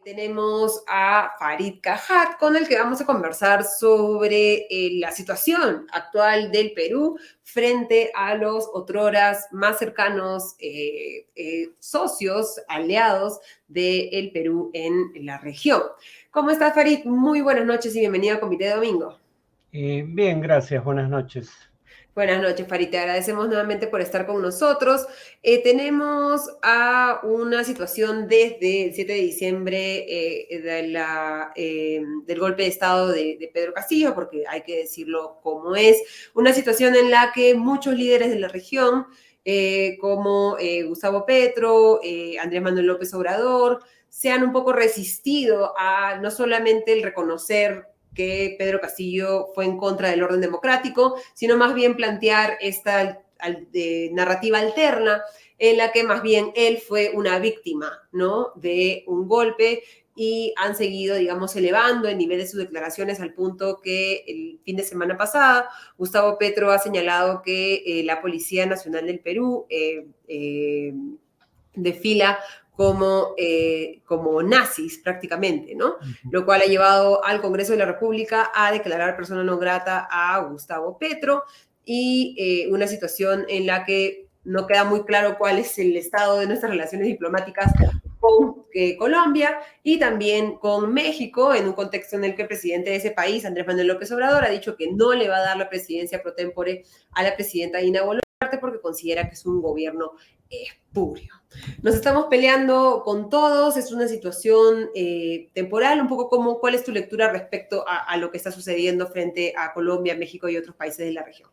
tenemos a Farid Cajat, con el que vamos a conversar sobre la situación actual del Perú frente a los otroras más cercanos socios, aliados del Perú en la región. ¿Cómo estás, Farid? Muy buenas noches y bienvenido a Comité de Domingo. Bien, gracias. Buenas noches. Buenas noches, Farid. Te agradecemos nuevamente por estar con nosotros. Tenemos a una situación desde el 7 de diciembre del golpe de Estado de Pedro Castillo, porque hay que decirlo como es, una situación en la que muchos líderes de la región, como Gustavo Petro, Andrés Manuel López Obrador, se han un poco resistido a no solamente el reconocer que Pedro Castillo fue en contra del orden democrático, sino más bien plantear esta narrativa alterna en la que más bien él fue una víctima, ¿no?, de un golpe, y han seguido, digamos, elevando el nivel de sus declaraciones al punto que el fin de semana pasada Gustavo Petro ha señalado que la Policía Nacional del Perú desfila como nazis prácticamente, ¿no? Lo cual ha llevado al Congreso de la República a declarar persona non grata a Gustavo Petro, y una situación en la que no queda muy claro cuál es el estado de nuestras relaciones diplomáticas con Colombia y también con México, en un contexto en el que el presidente de ese país, Andrés Manuel López Obrador, ha dicho que no le va a dar la presidencia pro tempore a la presidenta Dina Boluarte porque considera que es un gobierno espurio. Nos estamos peleando con todos, es una situación temporal, un poco como, ¿cuál es tu lectura respecto a lo que está sucediendo frente a Colombia, México y otros países de la región?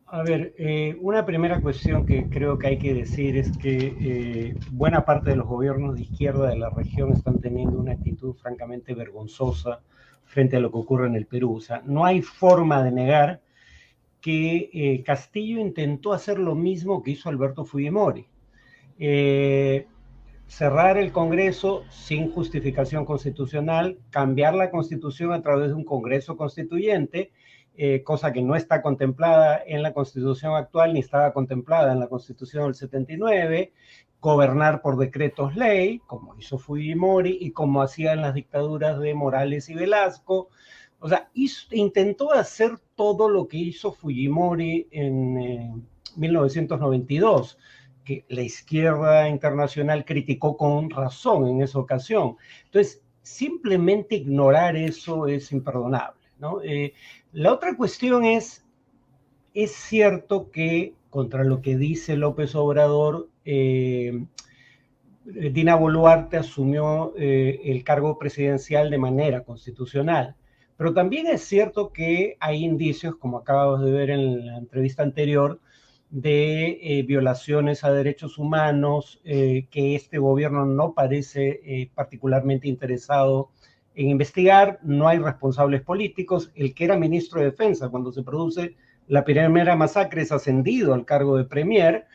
A ver, una primera cuestión que creo que hay que decir es que buena parte de los gobiernos de izquierda de la región están teniendo una actitud francamente vergonzosa frente a lo que ocurre en el Perú. O sea, no hay forma de negar que Castillo intentó hacer lo mismo que hizo Alberto Fujimori. Cerrar el Congreso sin justificación constitucional, cambiar la Constitución a través de un Congreso Constituyente, cosa que no está contemplada en la Constitución actual ni estaba contemplada en la Constitución del 79, gobernar por decretos ley, como hizo Fujimori y como hacían las dictaduras de Morales y Velasco. O sea, intentó hacer todo lo que hizo Fujimori en 1992, que la izquierda internacional criticó con razón en esa ocasión. Entonces, simplemente ignorar eso es imperdonable, ¿no? La otra cuestión es cierto que contra lo que dice López Obrador, Dina Boluarte asumió el cargo presidencial de manera constitucional. Pero también es cierto que hay indicios, como acabamos de ver en la entrevista anterior, de violaciones a derechos humanos, que este gobierno no parece particularmente interesado en investigar. No hay responsables políticos. El que era ministro de Defensa cuando se produce la primera masacre es ascendido al cargo de premier.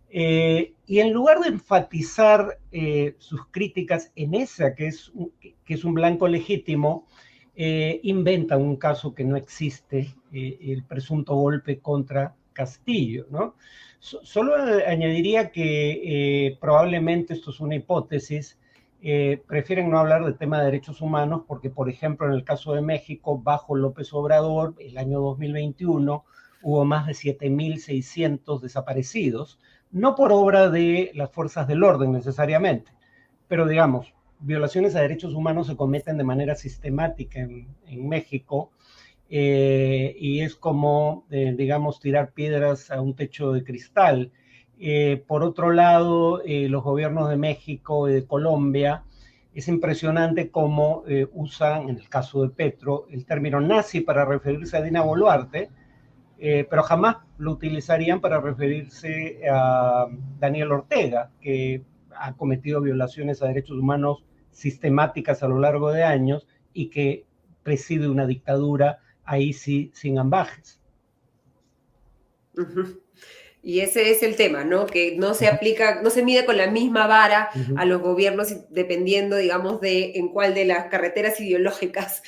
Y en lugar de enfatizar sus críticas en esa que es un blanco legítimo, inventan un caso que no existe, el presunto golpe contra Castillo, ¿no? Solo añadiría que probablemente esto es una hipótesis, prefieren no hablar del tema de derechos humanos porque, por ejemplo, en el caso de México, bajo López Obrador, el año 2021, hubo más de 7.600 desaparecidos, no por obra de las fuerzas del orden necesariamente, pero digamos, violaciones a derechos humanos se cometen de manera sistemática en México, y es como, digamos, tirar piedras a un techo de cristal. Por otro lado, los gobiernos de México y de Colombia, es impresionante cómo usan, en el caso de Petro, el término nazi para referirse a Dina Boluarte, pero jamás lo utilizarían para referirse a Daniel Ortega, que ha cometido violaciones a derechos humanos sistemáticas a lo largo de años y que preside una dictadura, ahí sí, sin ambajes. Uh-huh. Y ese es el tema, ¿no? Que no se aplica, no se mide con la misma vara a los gobiernos dependiendo, digamos, de en cuál de las carreteras ideológicas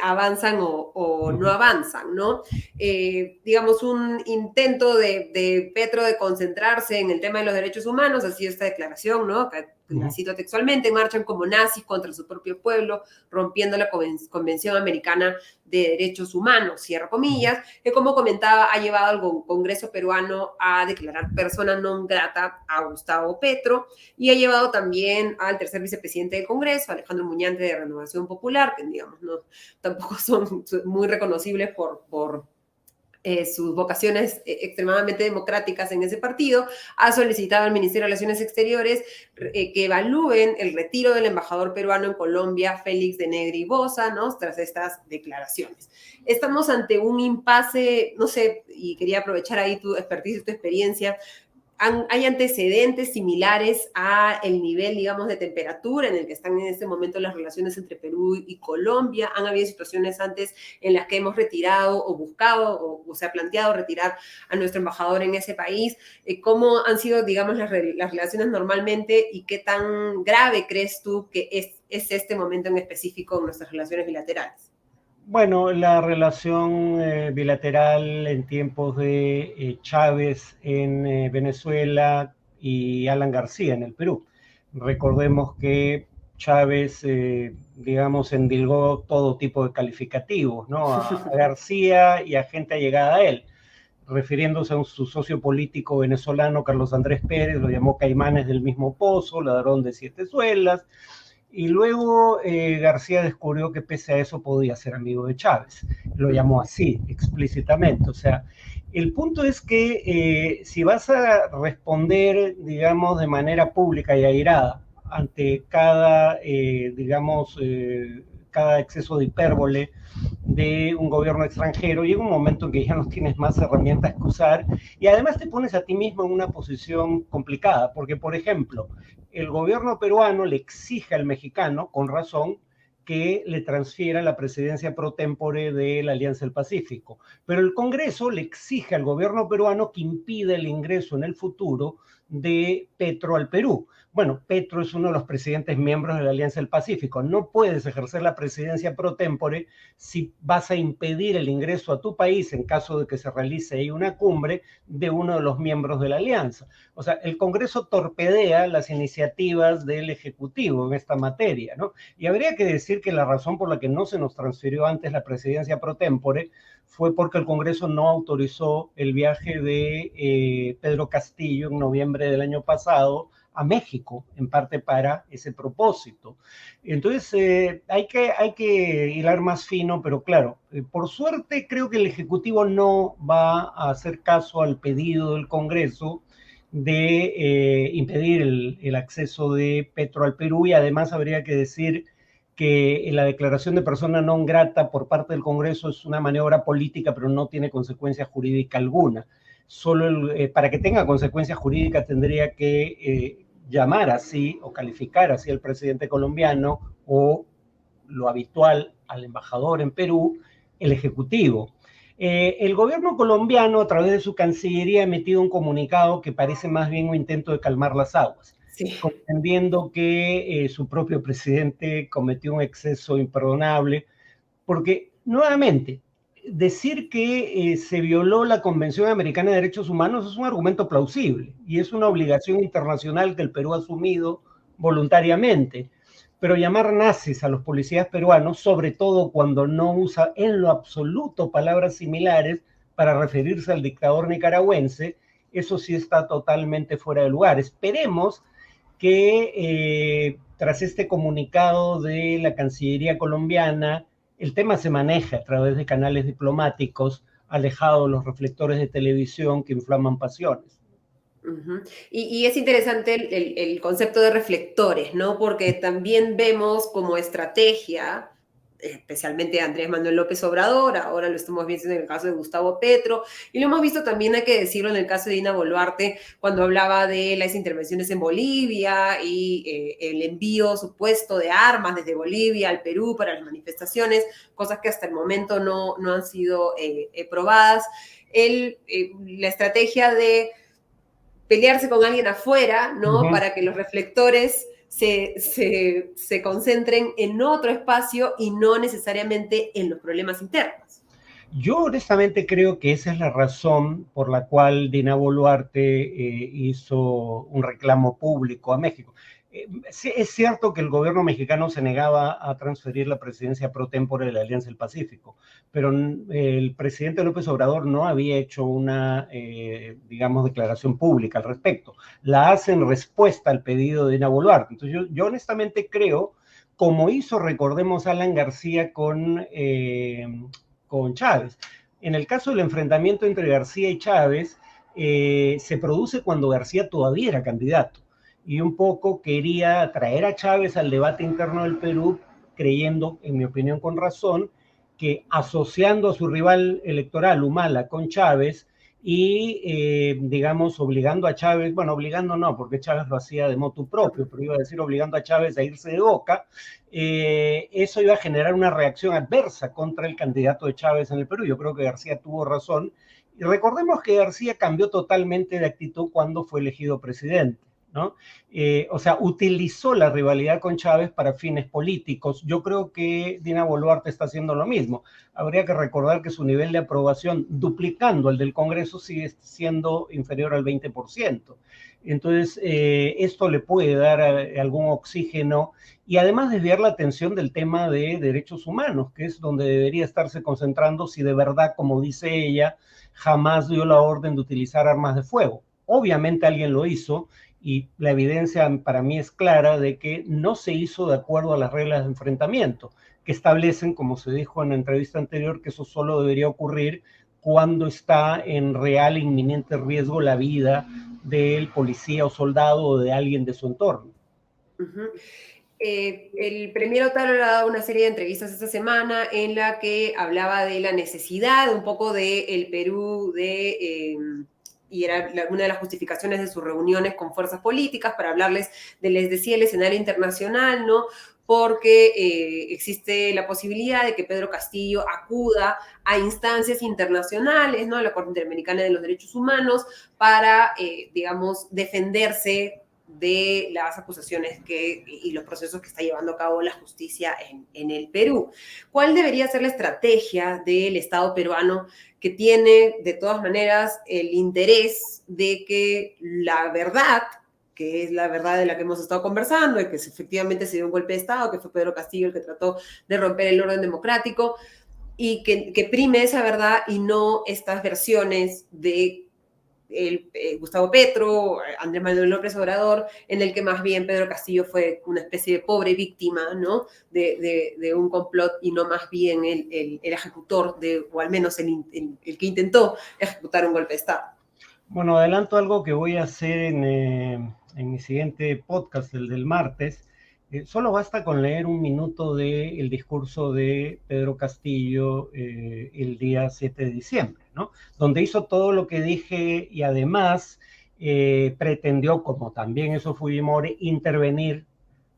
avanzan o no avanzan, ¿no? Digamos, un intento de Petro de concentrarse en el tema de los derechos humanos, ha sido esta declaración, ¿no? Que la cito textualmente, marchan como nazis contra su propio pueblo, rompiendo la Convención Americana de Derechos Humanos, cierro comillas, que como comentaba ha llevado al Congreso peruano a declarar persona non grata a Gustavo Petro y ha llevado también al tercer vicepresidente del Congreso, Alejandro Muñante de Renovación Popular, que digamos no, tampoco son muy reconocibles por sus vocaciones extremadamente democráticas en ese partido, ha solicitado al Ministerio de Relaciones Exteriores que evalúen el retiro del embajador peruano en Colombia, Félix de Negri Boza, ¿no? Tras estas declaraciones. Estamos ante un impasse, no sé, y quería aprovechar ahí tu expertise y tu experiencia. Hay antecedentes similares a el nivel, digamos, de temperatura en el que están en este momento las relaciones entre Perú y Colombia. Han habido situaciones antes en las que hemos retirado o buscado o se ha planteado retirar a nuestro embajador en ese país. ¿Cómo han sido, digamos, las relaciones normalmente y qué tan grave crees tú que es este momento en específico en nuestras relaciones bilaterales? Bueno, la relación bilateral en tiempos de Chávez en Venezuela y Alan García en el Perú. Recordemos que Chávez, digamos, endilgó todo tipo de calificativos, ¿no? A García y a gente allegada a él, refiriéndose a su socio político venezolano, Carlos Andrés Pérez, lo llamó Caimanes del mismo pozo, ladrón de 7 suelas. Y luego García descubrió que pese a eso podía ser amigo de Chávez. Lo llamó así, explícitamente. O sea, el punto es que si vas a responder, digamos, de manera pública y airada ante cada, digamos, cada exceso de hipérbole de un gobierno extranjero, llega un momento en que ya no tienes más herramientas que usar y además te pones a ti mismo en una posición complicada, porque, por ejemplo, el gobierno peruano le exige al mexicano, con razón, que le transfiera la presidencia pro tempore de la Alianza del Pacífico. Pero el Congreso le exige al gobierno peruano que impida el ingreso en el futuro de Petro al Perú. Bueno, Petro es uno de los presidentes miembros de la Alianza del Pacífico. No puedes ejercer la presidencia pro tempore si vas a impedir el ingreso a tu país, en caso de que se realice ahí una cumbre, de uno de los miembros de la Alianza. O sea, el Congreso torpedea las iniciativas del Ejecutivo en esta materia, ¿no? Y habría que decir que la razón por la que no se nos transfirió antes la presidencia pro tempore fue porque el Congreso no autorizó el viaje de Pedro Castillo en noviembre del año pasado a México, en parte para ese propósito. Entonces, hay que hilar más fino, pero claro, por suerte creo que el Ejecutivo no va a hacer caso al pedido del Congreso de impedir el acceso de Petro al Perú, y además habría que decir que la declaración de persona non grata por parte del Congreso es una maniobra política, pero no tiene consecuencia jurídica alguna. Solo para que tenga consecuencias jurídicas tendría que llamar así o calificar así al presidente colombiano o lo habitual al embajador en Perú, el Ejecutivo. El gobierno colombiano, a través de su Cancillería, ha emitido un comunicado que parece más bien un intento de calmar las aguas, sí, comprendiendo que su propio presidente cometió un exceso imperdonable, porque nuevamente, decir que se violó la Convención Americana de Derechos Humanos es un argumento plausible y es una obligación internacional que el Perú ha asumido voluntariamente. Pero llamar nazis a los policías peruanos, sobre todo cuando no usa en lo absoluto palabras similares para referirse al dictador nicaragüense, eso sí está totalmente fuera de lugar. Esperemos que tras este comunicado de la Cancillería colombiana, el tema se maneja a través de canales diplomáticos, alejados de los reflectores de televisión que inflaman pasiones. Y es interesante el concepto de reflectores, ¿no? Porque también vemos como estrategia, especialmente Andrés Manuel López Obrador, ahora lo estamos viendo en el caso de Gustavo Petro, y lo hemos visto también, hay que decirlo, en el caso de Dina Boluarte, cuando hablaba de las intervenciones en Bolivia y el envío supuesto de armas desde Bolivia al Perú para las manifestaciones, cosas que hasta el momento no han sido probadas. La estrategia de pelearse con alguien afuera, ¿no? Para que los reflectores se concentren en otro espacio y no necesariamente en los problemas internos. Yo honestamente creo que esa es la razón por la cual Dina Boluarte hizo un reclamo público a México. Sí, es cierto que el gobierno mexicano se negaba a transferir la presidencia pro tempore de la Alianza del Pacífico, pero el presidente López Obrador no había hecho una, digamos, declaración pública al respecto. La hace en respuesta al pedido de Dina Boluarte. Entonces yo honestamente creo, como hizo, recordemos, Alan García con Chávez. En el caso del enfrentamiento entre García y Chávez, se produce cuando García todavía era candidato y un poco quería traer a Chávez al debate interno del Perú, creyendo, en mi opinión con razón, que asociando a su rival electoral, Humala, con Chávez y, digamos, obligando a Chávez, bueno, obligando no, porque Chávez lo hacía de motu propio, pero iba a decir obligando a Chávez a irse de Boca, eso iba a generar una reacción adversa contra el candidato de Chávez en el Perú. Yo creo que García tuvo razón. Y recordemos que García cambió totalmente de actitud cuando fue elegido presidente, ¿no? O sea, utilizó la rivalidad con Chávez para fines políticos. Yo creo que Dina Boluarte está haciendo lo mismo. Habría que recordar que su nivel de aprobación, duplicando el del Congreso, sigue siendo inferior al 20%. Entonces, esto le puede dar algún oxígeno y además desviar la atención del tema de derechos humanos, que es donde debería estarse concentrando si de verdad, como dice ella, jamás dio la orden de utilizar armas de fuego. Obviamente alguien lo hizo, y la evidencia para mí es clara de que no se hizo de acuerdo a las reglas de enfrentamiento, que establecen, como se dijo en la entrevista anterior, que eso solo debería ocurrir cuando está en real e inminente riesgo la vida del policía o soldado o de alguien de su entorno. El premier Otálora ha dado una serie de entrevistas esta semana en la que hablaba de la necesidad un poco del Perú y era una de las justificaciones de sus reuniones con fuerzas políticas para hablarles les decía, el escenario internacional, ¿no? Porque existe la posibilidad de que Pedro Castillo acuda a instancias internacionales, ¿no? A la Corte Interamericana de los Derechos Humanos para, digamos, defenderse de las acusaciones y los procesos que está llevando a cabo la justicia en el Perú. ¿Cuál debería ser la estrategia del Estado peruano que tiene, de todas maneras, el interés de que la verdad, que es la verdad de la que hemos estado conversando, y que efectivamente se dio un golpe de Estado, que fue Pedro Castillo el que trató de romper el orden democrático, y que prime esa verdad y no estas versiones de Gustavo Petro, Andrés Manuel López Obrador, en el que más bien Pedro Castillo fue una especie de pobre víctima, ¿no? de un complot y no más bien el ejecutor, o al menos el que intentó ejecutar un golpe de Estado. Bueno, adelanto algo que voy a hacer en mi siguiente podcast, el del martes. Solo basta con leer un minuto del discurso de Pedro Castillo el día 7 de diciembre, ¿no? Donde hizo todo lo que dije y además pretendió, como también eso Fujimori, intervenir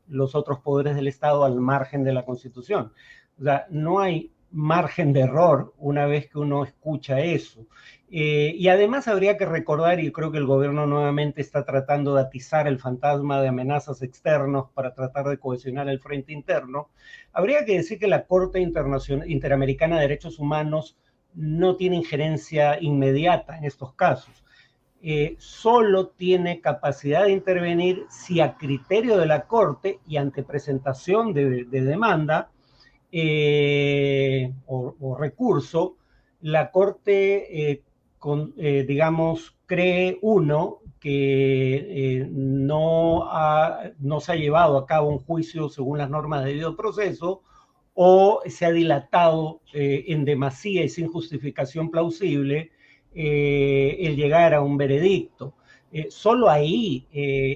los otros poderes del Estado al margen de la Constitución. O sea, no hay margen de error una vez que uno escucha eso. Y además habría que recordar, y creo que el gobierno nuevamente está tratando de atizar el fantasma de amenazas externas para tratar de cohesionar el frente interno, habría que decir que la Corte Interamericana de Derechos Humanos no tiene injerencia inmediata en estos casos. Solo tiene capacidad de intervenir si a criterio de la Corte y ante presentación de demanda o recurso, la Corte, digamos, cree uno que no se ha llevado a cabo un juicio según las normas de debido proceso o se ha dilatado en demasía y sin justificación plausible el llegar a un veredicto. Solo ahí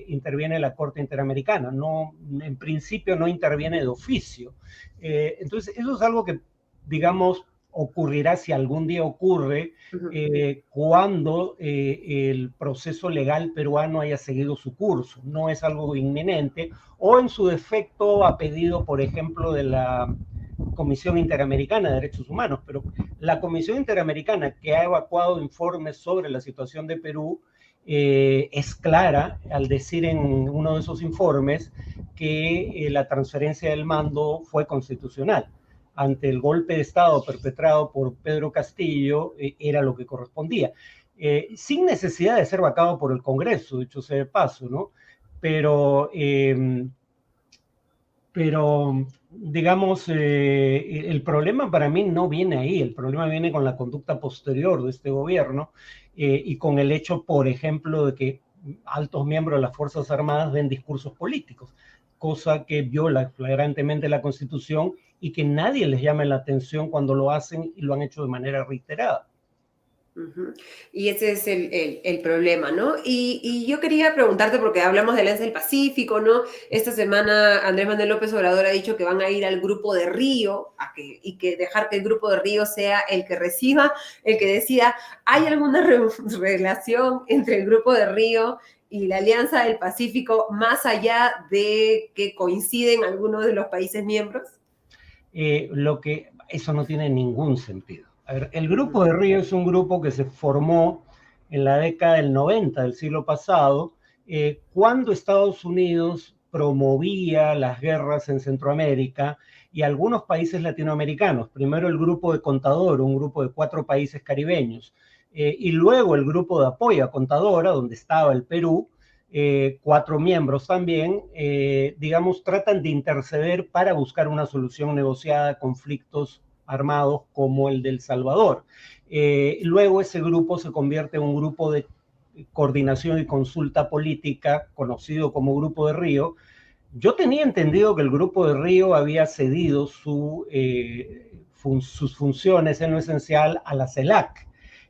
interviene la Corte Interamericana, no, en principio no interviene de oficio. Entonces, eso es algo que, digamos, ocurrirá si algún día ocurre, cuando el proceso legal peruano haya seguido su curso. No es algo inminente, o en su defecto a pedido, por ejemplo, de la Comisión Interamericana de Derechos Humanos, pero la Comisión Interamericana, que ha evacuado informes sobre la situación de Perú, es clara al decir en uno de esos informes que la transferencia del mando fue constitucional. Ante el golpe de Estado perpetrado por Pedro Castillo, era lo que correspondía, sin necesidad de ser vacado por el Congreso, dicho sea de paso, ¿no? pero, pero digamos, el problema para mí no viene ahí, el problema viene con la conducta posterior de este gobierno y con el hecho, por ejemplo, de que altos miembros de las Fuerzas Armadas den discursos políticos, cosa que viola flagrantemente la Constitución y que nadie les llame la atención cuando lo hacen y lo han hecho de manera reiterada. Uh-huh. Y ese es el problema, ¿no? Y yo quería preguntarte, porque hablamos de Alianza del Pacífico, ¿no? Esta semana Andrés Manuel López Obrador ha dicho que van a ir al Grupo de Río y que dejar que el Grupo de Río sea el que reciba, el que decida. ¿Hay alguna relación entre el Grupo de Río y la Alianza del Pacífico más allá de que coinciden algunos de los países miembros? Eso no tiene ningún sentido. A ver, el Grupo de Río es un grupo que se formó en la década del 90 del siglo pasado, cuando Estados Unidos promovía las guerras en Centroamérica y algunos países latinoamericanos. Primero el Grupo de Contadora, un grupo de 4 países caribeños, y luego el Grupo de Apoyo a Contadora, donde estaba el Perú, 4 miembros también, digamos, tratan de interceder para buscar una solución negociada a conflictos armados como el de El Salvador. Luego ese grupo se convierte en un grupo de coordinación y consulta política conocido como Grupo de Río. Yo tenía entendido que el Grupo de Río había cedido sus funciones en lo esencial a la CELAC,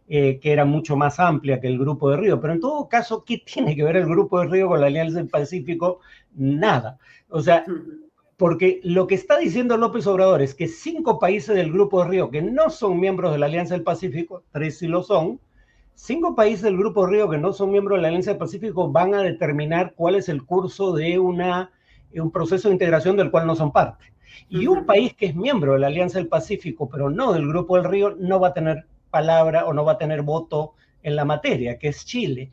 que era mucho más amplia que el Grupo de Río. Pero en todo caso, ¿qué tiene que ver el Grupo de Río con la Alianza del Pacífico? Nada. O sea, porque lo que está diciendo López Obrador es que 5 países del Grupo de Río que no son miembros de la Alianza del Pacífico, 3 sí lo son, 5 países del Grupo de Río que no son miembros de la Alianza del Pacífico van a determinar cuál es el curso de un proceso de integración del cual no son parte. Y un país que es miembro de la Alianza del Pacífico, pero no del Grupo del Río, no va a tener palabra o no va a tener voto en la materia, que es Chile.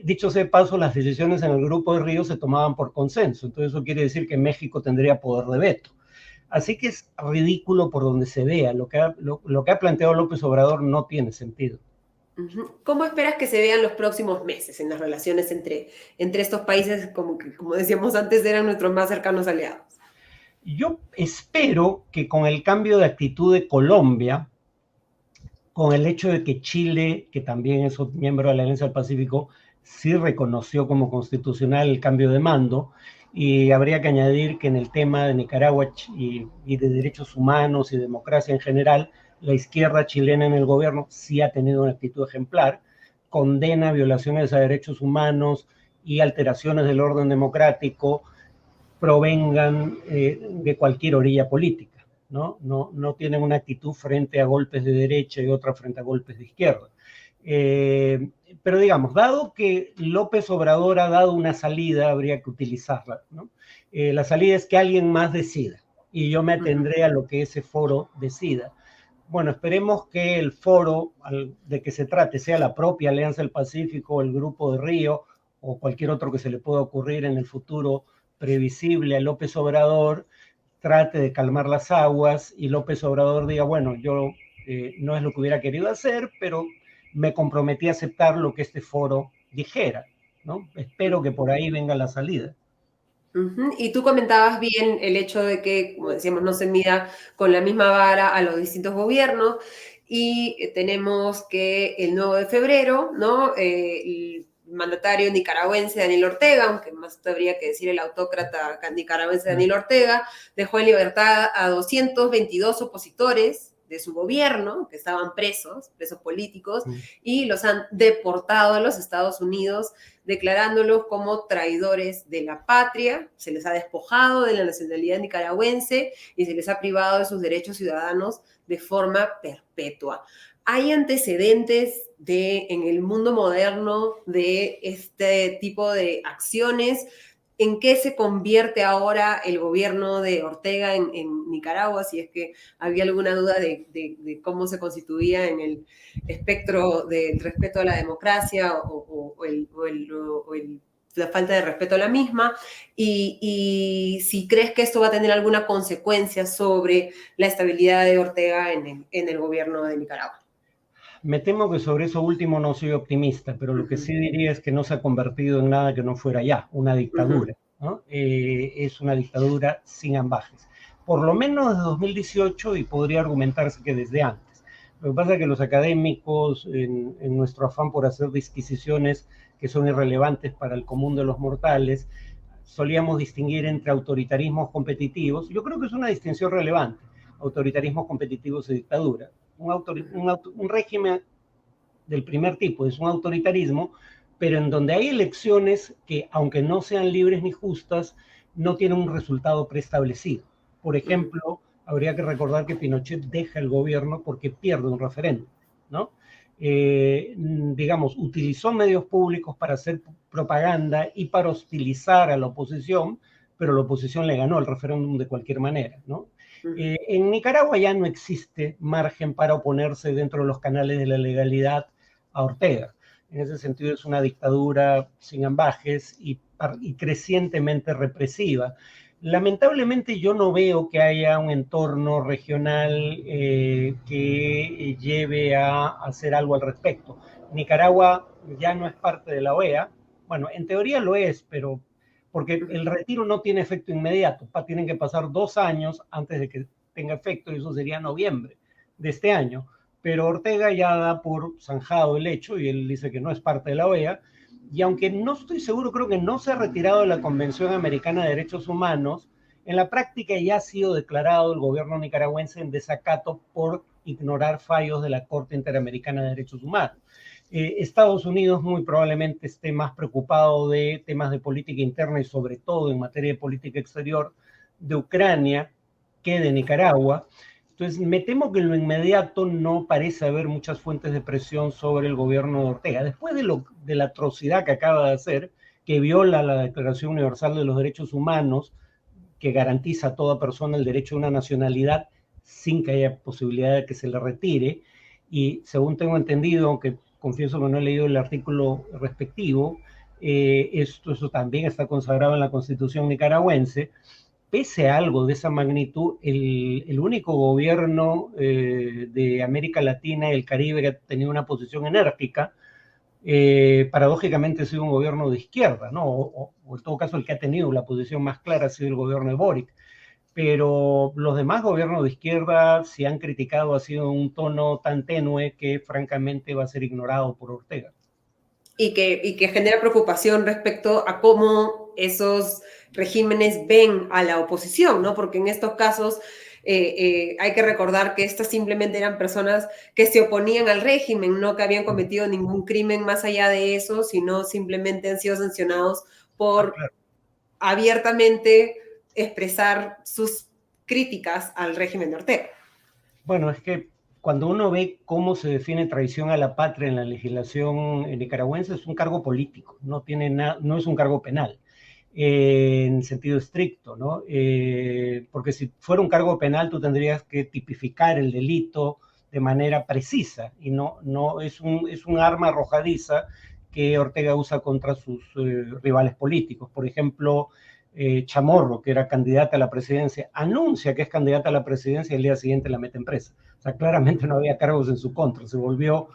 Dicho sea de paso, las decisiones en el Grupo de Río se tomaban por consenso, entonces eso quiere decir que México tendría poder de veto. Así que es ridículo por donde se vea. Lo que ha planteado López Obrador no tiene sentido. ¿Cómo esperas que se vean los próximos meses en las relaciones entre estos países, como decíamos antes, eran nuestros más cercanos aliados? Yo espero que con el cambio de actitud de Colombia, con el hecho de que Chile, que también es un miembro de la Alianza del Pacífico, sí reconoció como constitucional el cambio de mando, y habría que añadir que en el tema de Nicaragua y de derechos humanos y democracia en general, la izquierda chilena en el gobierno sí ha tenido una actitud ejemplar, condena violaciones a derechos humanos y alteraciones del orden democrático provengan de cualquier orilla política. No tienen una actitud frente a golpes de derecha y otra frente a golpes de izquierda. Pero digamos, dado que López Obrador ha dado una salida, habría que utilizarla, ¿no? La salida es que alguien más decida, y yo me atendré a lo que ese foro decida. Bueno, esperemos que el foro de que se trate sea la propia Alianza del Pacífico, el Grupo de Río, o cualquier otro que se le pueda ocurrir en el futuro previsible a López Obrador, trate de calmar las aguas y López Obrador diga, bueno, yo no es lo que hubiera querido hacer, pero me comprometí a aceptar lo que este foro dijera, ¿no? Espero que por ahí venga la salida. Y tú comentabas bien el hecho de que, como decíamos, no se mida con la misma vara a los distintos gobiernos, y tenemos que el 9 de febrero, ¿no? El mandatario nicaragüense Daniel Ortega, aunque más habría que decir el autócrata nicaragüense Daniel Ortega, dejó en libertad a 222 opositores de su gobierno, que estaban presos políticos, y los han deportado a los Estados Unidos, declarándolos como traidores de la patria. Se les ha despojado de la nacionalidad nicaragüense y se les ha privado de sus derechos ciudadanos de forma perpetua. ¿Hay antecedentes en el mundo moderno de este tipo de acciones? ¿En qué se convierte ahora el gobierno de Ortega en Nicaragua? Si es que había alguna duda de cómo se constituía en el espectro del respeto a la democracia o la falta de respeto a la misma, y si crees que esto va a tener alguna consecuencia sobre la estabilidad de Ortega en el gobierno de Nicaragua. Me temo que sobre eso último no soy optimista, pero lo que sí diría es que no se ha convertido en nada que no fuera ya, una dictadura, ¿no? Es una dictadura sin ambajes. Por lo menos desde 2018 y podría argumentarse que desde antes. Lo que pasa es que los académicos, en nuestro afán por hacer disquisiciones que son irrelevantes para el común de los mortales, solíamos distinguir entre autoritarismos competitivos. Yo creo que es una distinción relevante, autoritarismos competitivos y dictadura. Un régimen del primer tipo es un autoritarismo, pero en donde hay elecciones que, aunque no sean libres ni justas, no tienen un resultado preestablecido. Por ejemplo, habría que recordar que Pinochet deja el gobierno porque pierde un referéndum, ¿no? Digamos, utilizó medios públicos para hacer propaganda y para hostilizar a la oposición, pero la oposición le ganó el referéndum de cualquier manera, ¿no? En Nicaragua ya no existe margen para oponerse dentro de los canales de la legalidad a Ortega. En ese sentido es una dictadura sin ambajes y crecientemente represiva. Lamentablemente yo no veo que haya un entorno regional que lleve a hacer algo al respecto. Nicaragua ya no es parte de la OEA. Bueno, en teoría lo es, pero porque el retiro no tiene efecto inmediato. Tienen que pasar 2 años antes de que tenga efecto, y eso sería noviembre de este año. Pero Ortega ya da por zanjado el hecho y él dice que no es parte de la OEA. Y aunque no estoy seguro, creo que no se ha retirado de la Convención Americana de Derechos Humanos, en la práctica ya ha sido declarado el gobierno nicaragüense en desacato por ignorar fallos de la Corte Interamericana de Derechos Humanos. Estados Unidos muy probablemente esté más preocupado de temas de política interna y sobre todo en materia de política exterior de Ucrania que de Nicaragua. Entonces, me temo que en lo inmediato no parece haber muchas fuentes de presión sobre el gobierno de Ortega. Después de la atrocidad que acaba de hacer, que viola la Declaración Universal de los Derechos Humanos, que garantiza a toda persona el derecho a una nacionalidad sin que haya posibilidad de que se le retire, y según tengo entendido, aunque confieso que no he leído el artículo respectivo, eso también está consagrado en la Constitución nicaragüense. Pese a algo de esa magnitud, el único gobierno de América Latina y el Caribe que ha tenido una posición enérgica, paradójicamente ha sido un gobierno de izquierda, ¿no? O en todo caso el que ha tenido la posición más clara ha sido el gobierno de Boric. Pero los demás gobiernos de izquierda, si han criticado, ha sido un tono tan tenue que francamente va a ser ignorado por Ortega. Y que genera preocupación respecto a cómo esos regímenes ven a la oposición, ¿no? Porque en estos casos hay que recordar que estas simplemente eran personas que se oponían al régimen, no que habían cometido ningún crimen más allá de eso, sino simplemente han sido sancionados por abiertamente expresar sus críticas al régimen de Ortega. Bueno, es que cuando uno ve cómo se define traición a la patria en la legislación nicaragüense, es un cargo político, no es un cargo penal en sentido estricto, ¿no? Porque si fuera un cargo penal, tú tendrías que tipificar el delito de manera precisa y no es un arma arrojadiza que Ortega usa contra sus rivales políticos. Por ejemplo, Chamorro, que era candidata a la presidencia, anuncia que es candidata a la presidencia y el día siguiente la mete en presa. O sea, claramente no había cargos en su contra. Se volvió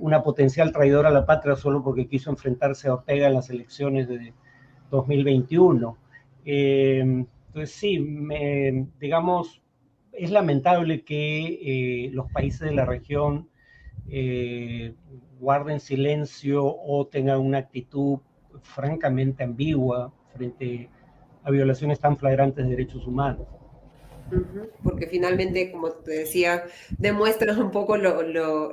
una potencial traidora a la patria solo porque quiso enfrentarse a Ortega en las elecciones de 2021. Entonces, sí, digamos, es lamentable que los países de la región guarden silencio o tengan una actitud francamente ambigua frente a violaciones tan flagrantes de derechos humanos. Porque finalmente, como te decía, demuestran un poco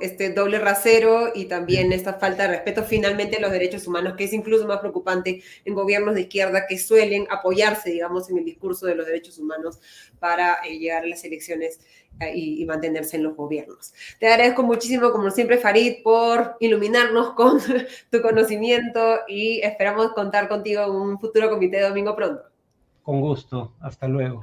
este doble rasero y también esta falta de respeto finalmente a los derechos humanos, que es incluso más preocupante en gobiernos de izquierda que suelen apoyarse, digamos, en el discurso de los derechos humanos para llegar a las elecciones y mantenerse en los gobiernos. Te agradezco muchísimo, como siempre, Farid, por iluminarnos con tu conocimiento y esperamos contar contigo en un futuro comité de domingo pronto. Con gusto, hasta luego.